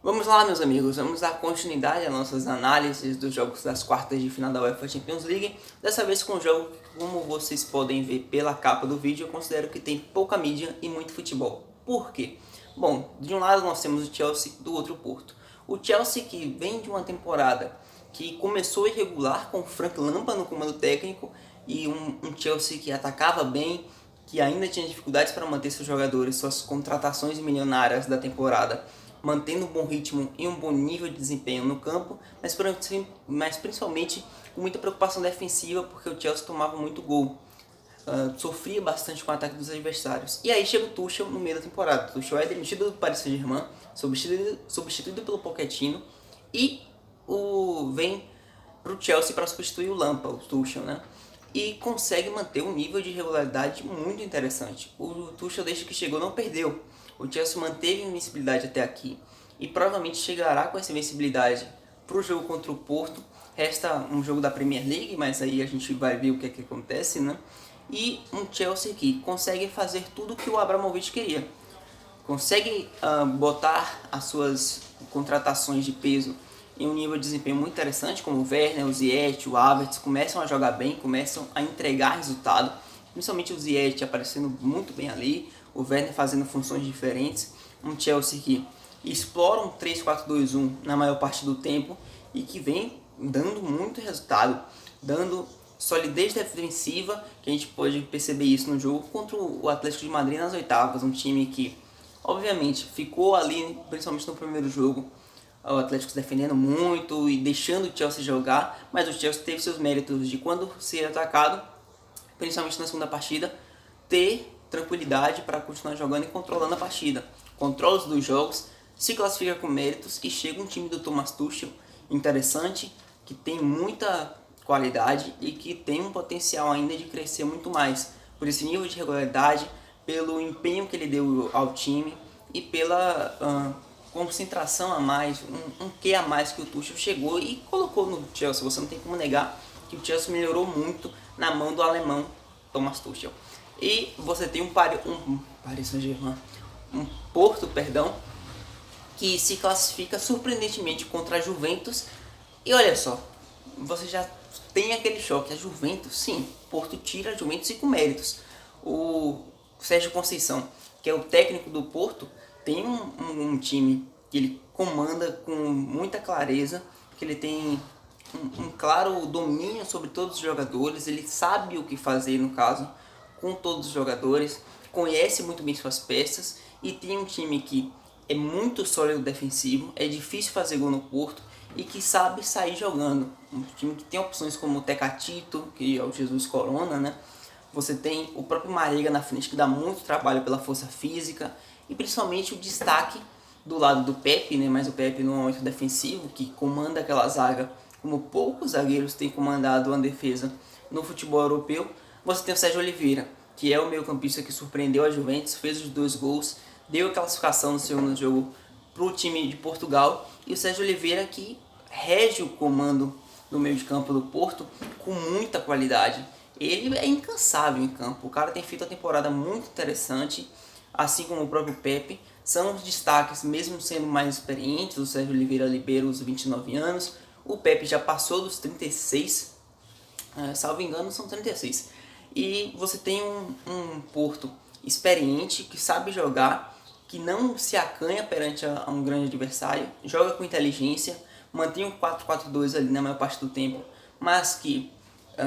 Vamos lá, meus amigos, vamos dar continuidade às nossas análises dos jogos das quartas de final da UEFA Champions League. Dessa vez com um jogo que, como vocês podem ver pela capa do vídeo, eu considero que tem pouca mídia e muito futebol. Por quê? Bom, de um lado nós temos o Chelsea, do outro o Porto. O Chelsea que vem de uma temporada que começou irregular com o Frank Lampard no comando técnico e um Chelsea que atacava bem, que ainda tinha dificuldades para manter seus jogadores, suas contratações milionárias da temporada, mantendo um bom ritmo e um bom nível de desempenho no campo, mas principalmente com muita preocupação defensiva, porque o Chelsea tomava muito gol, sofria bastante com o ataque dos adversários. E aí chega o Tuchel no meio da temporada. O Tuchel é demitido do Paris Saint-Germain, substituído pelo Pochettino, e vem para o Chelsea para substituir o Lampard, o Tuchel, né? E consegue manter um nível de regularidade muito interessante. O Tuchel, desde que chegou, não perdeu. O Chelsea manteve a invencibilidade até aqui e provavelmente chegará com essa invencibilidade para o jogo contra o Porto. Resta um jogo da Premier League, mas aí a gente vai ver o que é que acontece, né? E um Chelsea que consegue fazer tudo o que o Abramovich queria. Consegue botar as suas contratações de peso em um nível de desempenho muito interessante, como o Werner, o Ziyech, o Havertz começam a jogar bem, começam a entregar resultado, principalmente o Ziyech aparecendo muito bem ali, o Werner fazendo funções diferentes, um Chelsea que explora um 3-4-2-1 na maior parte do tempo e que vem dando muito resultado, dando solidez defensiva, que a gente pode perceber isso no jogo contra o Atlético de Madrid nas oitavas, um time que obviamente ficou ali, principalmente no primeiro jogo, o Atlético se defendendo muito e deixando o Chelsea jogar, mas o Chelsea teve seus méritos de, quando ser atacado, principalmente na segunda partida, ter tranquilidade para continuar jogando e controlando a partida. Controla os dois jogos, se classifica com méritos e chega um time do Thomas Tuchel interessante, que tem muita qualidade e que tem um potencial ainda de crescer muito mais, por esse nível de regularidade, pelo empenho que ele deu ao time e pela concentração a mais, um quê a mais que o Tuchel chegou e colocou no Chelsea. Você não tem como negar que o Chelsea melhorou muito na mão do alemão Thomas Tuchel. E você tem um Paris Saint-Germain, um Porto, perdão, que se classifica surpreendentemente contra a Juventus. E olha só, você já tem aquele choque. A Juventus, sim, Porto tira a Juventus e com méritos. O Sérgio Conceição, que é o técnico do Porto, tem um time que ele comanda com muita clareza, que ele tem um claro domínio sobre todos os jogadores, ele sabe o que fazer no caso com todos os jogadores, conhece muito bem suas peças e tem um time que é muito sólido defensivo, é difícil fazer gol no Porto e que sabe sair jogando. Um time que tem opções como o Tecatito, que é o Jesus Corona, né? Você tem o próprio Marega na frente, que dá muito trabalho pela força física, e principalmente o destaque do lado do Pepe, né? Mas o Pepe não é muito defensivo, que comanda aquela zaga como poucos zagueiros têm comandado uma defesa no futebol europeu. Você tem o Sérgio Oliveira, que é o meio-campista que surpreendeu a Juventus, fez os 2 gols, deu a classificação no segundo jogo para o time de Portugal, e o Sérgio Oliveira que rege o comando do meio de campo do Porto com muita qualidade. Ele é incansável em campo, o cara tem feito uma temporada muito interessante, assim como o próprio Pepe. São os destaques, mesmo sendo mais experientes. O Sérgio Oliveira libera os 29 anos, o Pepe já passou dos 36, salvo engano são 36. E você tem um Porto experiente, que sabe jogar, que não se acanha perante a um grande adversário, joga com inteligência, mantém um 4-4-2 ali na maior parte do tempo, mas que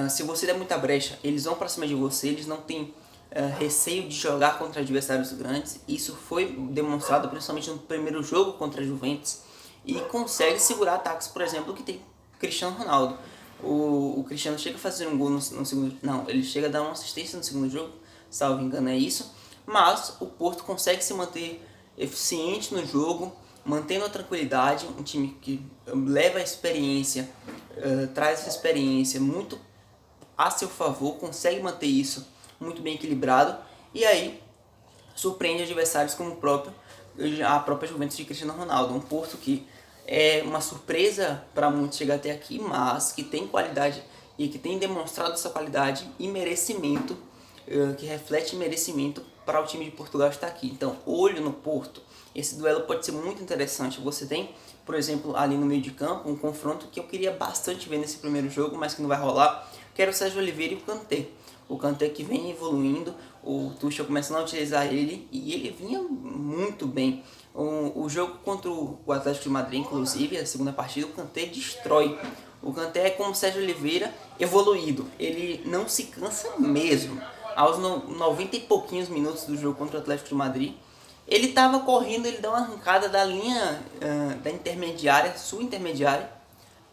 se você der muita brecha, eles vão para cima de você, eles não têm receio de jogar contra adversários grandes. Isso foi demonstrado principalmente no primeiro jogo contra a Juventus, e consegue segurar ataques, por exemplo, que tem Cristiano Ronaldo. O Cristiano chega a fazer um gol no segundo... Não, ele chega a dar uma assistência no segundo jogo, salvo engano é isso, mas o Porto consegue se manter eficiente no jogo, mantendo a tranquilidade, um time que leva a experiência, traz essa experiência muito a seu favor, consegue manter isso muito bem equilibrado, e aí surpreende adversários como a própria Juventus de Cristiano Ronaldo. Um Porto que é uma surpresa para muitos chegar até aqui, mas que tem qualidade e que tem demonstrado essa qualidade e merecimento, que reflete merecimento para o time de Portugal estar aqui. Então, olho no Porto. esse duelo pode ser muito interessante. Você tem, por exemplo, ali no meio de campo, um confronto que eu queria bastante ver nesse primeiro jogo, mas que não vai rolar, que era o Sérgio Oliveira e o Kanté. O Kanté que vem evoluindo, o Tuchel começando a utilizar ele e ele vinha muito bem. O jogo contra o Atlético de Madrid, inclusive, a segunda partida, o Kanté destrói. O Kanté é como o Sérgio Oliveira evoluído, ele não se cansa mesmo. Aos 90 e pouquinhos minutos do jogo contra o Atlético de Madrid, ele estava correndo, ele dá uma arrancada da linha da intermediária, sua intermediária,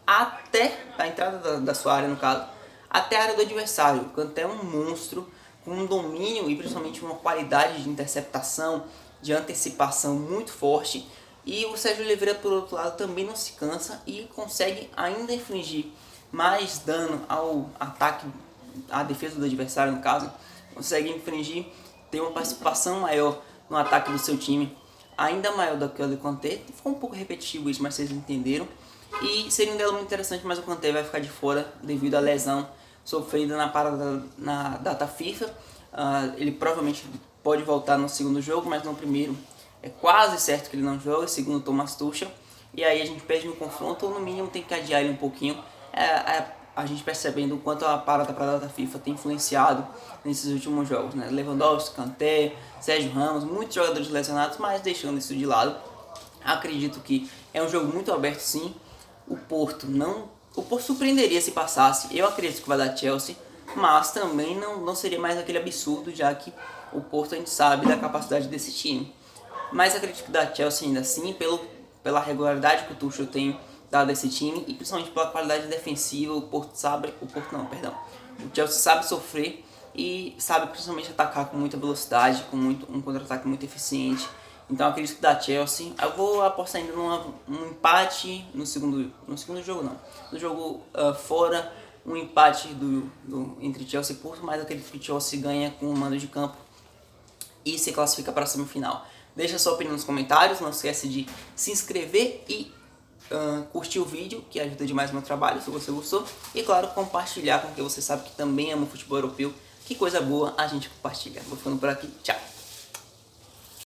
até a entrada da sua área, no caso, até a área do adversário. O Kanté é um monstro, com um domínio e principalmente uma qualidade de interceptação, de antecipação muito forte. E o Sérgio Oliveira, por outro lado, também não se cansa e consegue ainda infligir mais dano ao ataque, à defesa do adversário, no caso. Consegue infligir, ter uma participação maior no ataque do seu time, ainda maior do que o do Kanté. Ficou um pouco repetitivo isso, mas vocês entenderam. E seria um duelo muito interessante, mas o Kanté vai ficar de fora devido à lesão sofrida na parada na data FIFA. Ele provavelmente pode voltar no segundo jogo, mas no primeiro é quase certo que ele não joga, segundo o Thomas Tuchel. E aí a gente perde no confronto, ou no mínimo tem que adiar ele um pouquinho. A gente percebendo o quanto a parada para a data FIFA tem influenciado nesses últimos jogos, né? Lewandowski, Kanté, Sérgio Ramos, muitos jogadores lesionados, mas deixando isso de lado. Acredito que é um jogo muito aberto, sim. O Porto surpreenderia se passasse. Eu acredito que vai dar Chelsea, mas também não seria mais aquele absurdo, já que o Porto a gente sabe da capacidade desse time. Mas acredito que dá Chelsea ainda assim, pela regularidade que o Tuchel tem dado a esse time e principalmente pela qualidade defensiva. O Chelsea sabe sofrer e sabe principalmente atacar com muita velocidade, com um contra-ataque muito eficiente. Então acredito que dá Chelsea. Eu vou apostar ainda num empate no segundo jogo, não. No jogo fora, um empate entre Chelsea e Porto, mas acredito que Chelsea ganha com o mando de campo e se classifica para a semifinal. Deixa sua opinião nos comentários, não esquece de se inscrever e curtir o vídeo, que ajuda demais o meu trabalho, se você gostou. E claro, compartilhar, porque você sabe que também ama o futebol europeu. Que coisa boa a gente compartilha. Vou ficando por aqui, tchau!